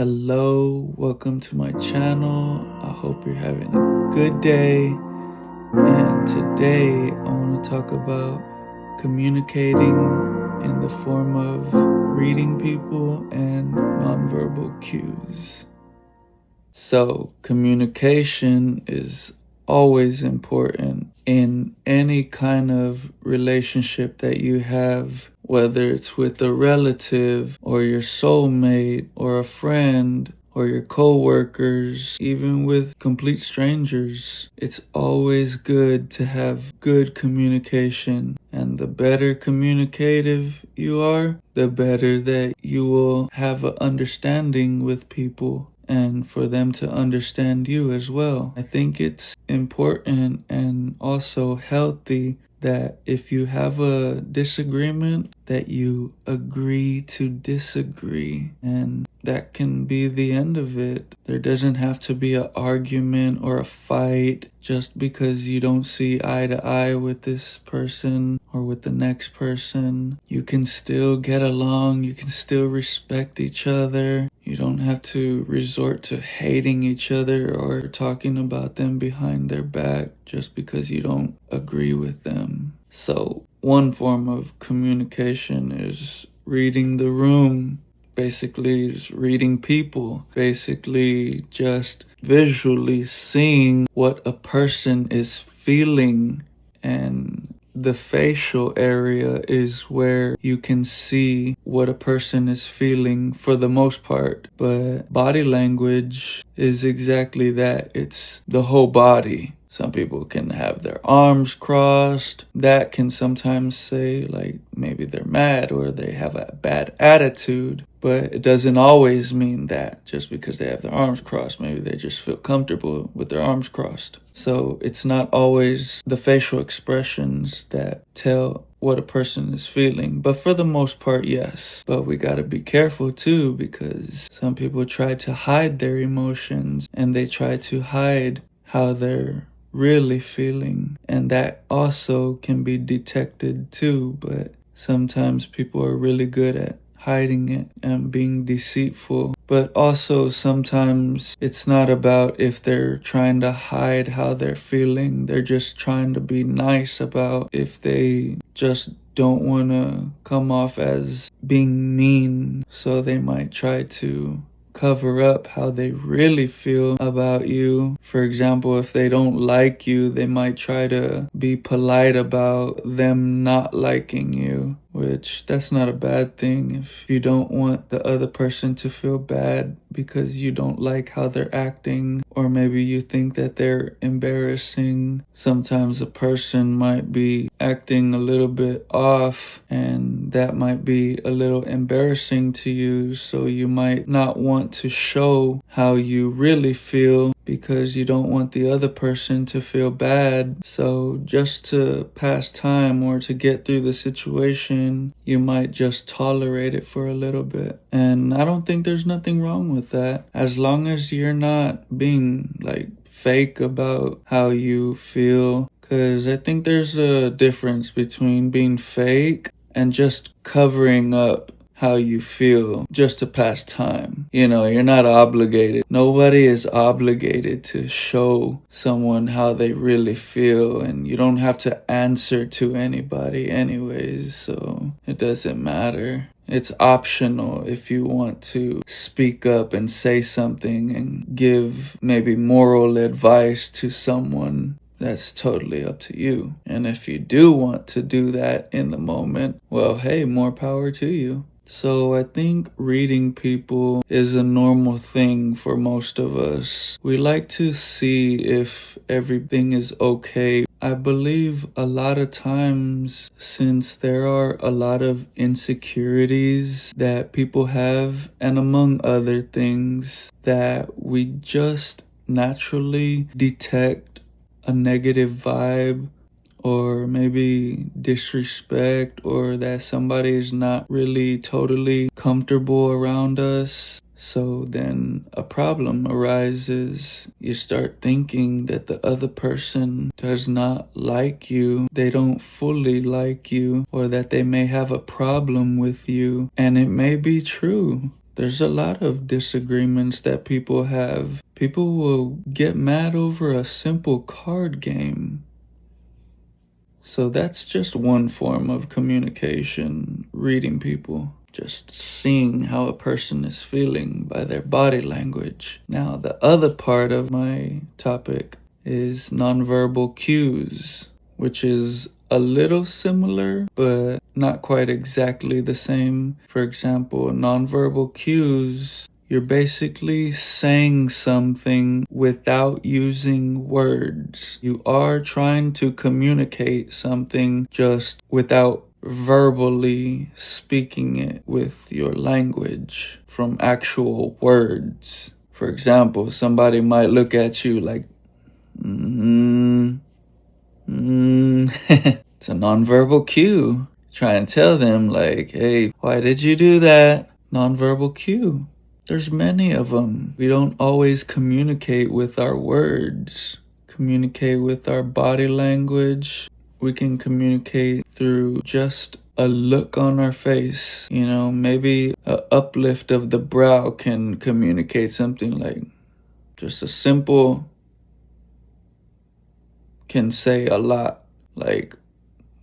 Hello, welcome to my channel. I hope you're having a good day. And today I want to talk about communicating in the form of reading people and nonverbal cues. So, communication is always important in any kind of relationship that you have, whether it's with a relative or your soulmate or a friend or your co-workers, even with complete strangers. It's always good to have good communication. And the better communicative you are, the better that you will have an understanding with people and for them to understand you as well. I think it's important and also healthy that if you have a disagreement, that you agree to disagree, and that can be the end of it. There doesn't have to be an argument or a fight just because you don't see eye to eye with this person or with the next person. You can still get along, you can still respect each other. You don't have to resort to hating each other or talking about them behind their back just because you don't agree with them. So, one form of communication is reading the room. Basically, is reading people. Basically, just visually seeing what a person is feeling, and the facial area is where you can see what a person is feeling for the most part. But body language is exactly that. It's the whole body. Some people can have their arms crossed. That can sometimes say like maybe they're mad or they have a bad attitude. But it doesn't always mean that just because they have their arms crossed. Maybe they just feel comfortable with their arms crossed. So it's not always the facial expressions that tell what a person is feeling. But for the most part, yes. But we gotta be careful too, because some people try to hide their emotions and they try to hide how they're really feeling. And that also can be detected too. But sometimes people are really good at hiding it and being deceitful. But also sometimes it's not about if they're trying to hide how they're feeling. They're just trying to be nice about if they just don't want to come off as being mean. So they might try to cover up how they really feel about you. For example, if they don't like you, they might try to be polite about them not liking you, which that's not a bad thing. If you don't want the other person to feel bad because you don't like how they're acting, or maybe you think that they're embarrassing. Sometimes a person might be acting a little bit off and that might be a little embarrassing to you, so you might not want to show how you really feel because you don't want the other person to feel bad. So just to pass time or to get through the situation, you might just tolerate it for a little bit. And I don't think there's nothing wrong with that, as long as you're not being like fake about how you feel. Because I think there's a difference between being fake and just covering up how you feel just to pass time. You know, you're not obligated. Nobody is obligated to show someone how they really feel, and you don't have to answer to anybody anyways, so it doesn't matter. It's optional if you want to speak up and say something and give maybe moral advice to someone. That's totally up to you. And if you do want to do that in the moment, well, hey, more power to you. So I think reading people is a normal thing for most of us. We like to see if everything is okay. I believe a lot of times, since there are a lot of insecurities that people have, and among other things, that we just naturally detect a negative vibe or maybe disrespect, or that somebody is not really totally comfortable around us. So then a problem arises. You start thinking that the other person does not like you, they don't fully like you, or that they may have a problem with you. And it may be true. There's a lot of disagreements that people have. People will get mad over a simple card game. So that's just one form of communication, reading people. Just seeing how a person is feeling by their body language. Now, the other part of my topic is nonverbal cues, which is a little similar, but not quite exactly the same. For example, nonverbal cues, you're basically saying something without using words. You are trying to communicate something just without verbally speaking it with your language from actual words. For example, somebody might look at you like, it's a nonverbal cue. Try and tell them like, hey, why did you do that? Nonverbal cue. There's many of them. We don't always communicate with our words, communicate with our body language. We can communicate through just a look on our face. You know, maybe a uplift of the brow can communicate something. Like just a simple can say a lot. Like,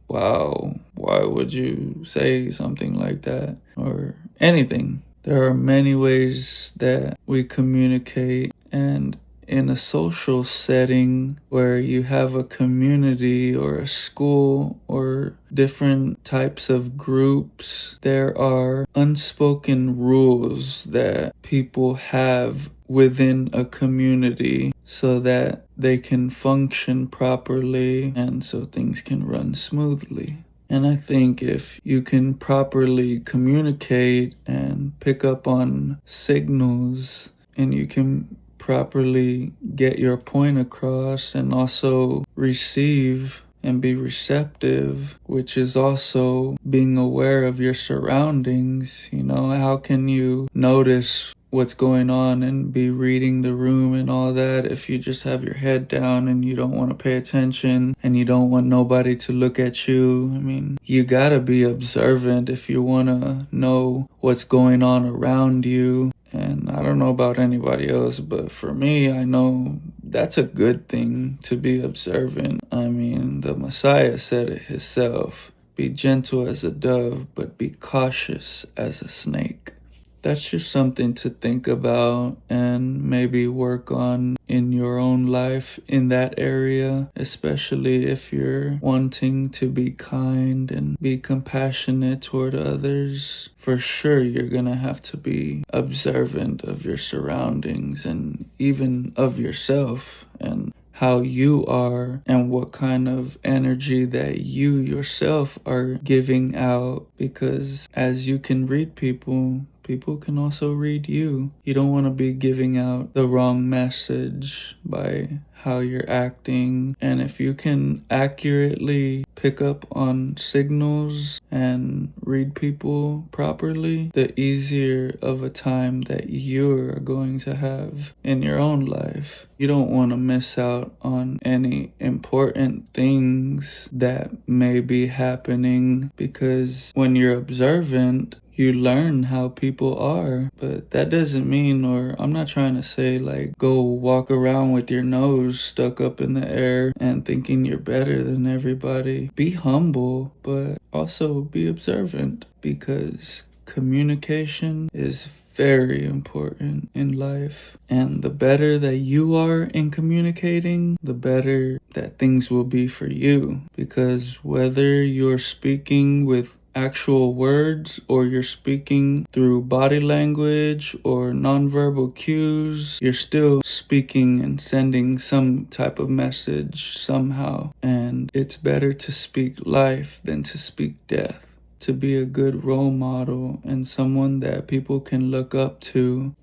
wow, why would you say something like that? Or anything. There are many ways that we communicate, and in a social setting where you have a community or a school or different types of groups, there are unspoken rules that people have within a community so that they can function properly and so things can run smoothly. And I think if you can properly communicate and pick up on signals, and you can properly get your point across and also receive and be receptive, which is also being aware of your surroundings. You know, how can you notice what's going on and be reading the room and all that if you just have your head down and you don't want to pay attention and you don't want nobody to look at you? I mean, you gotta be observant if you want to know what's going on around you. And I don't know about anybody else, but for me, I know that's a good thing, to be observant. I mean, the Messiah said it himself. Be gentle as a dove, but be cautious as a snake. That's just something to think about and maybe work on in your own life in that area, especially if you're wanting to be kind and be compassionate toward others. For sure, you're gonna have to be observant of your surroundings and even of yourself and how you are and what kind of energy that you yourself are giving out, because as you can read people, people can also read you. You don't want to be giving out the wrong message by how you're acting. And if you can accurately pick up on signals and read people properly, the easier of a time that you're going to have in your own life. You don't want to miss out on any important things that may be happening, because when you're observant, you learn how people are. But that doesn't mean, or I'm not trying to say like go walk around with your nose stuck up in the air and thinking you're better than everybody. Be humble, but also be observant, because communication is very important in life. And the better that you are in communicating, the better that things will be for you. Because whether you're speaking with actual words or you're speaking through body language or nonverbal cues, you're still speaking and sending some type of message somehow. And it's better to speak life than to speak death. To be a good role model and someone that people can look up to.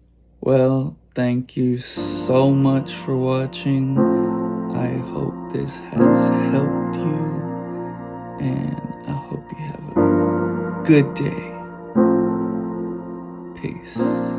Well, thank you so much for watching. I hope this has helped you, and I hope you have a good day. Peace.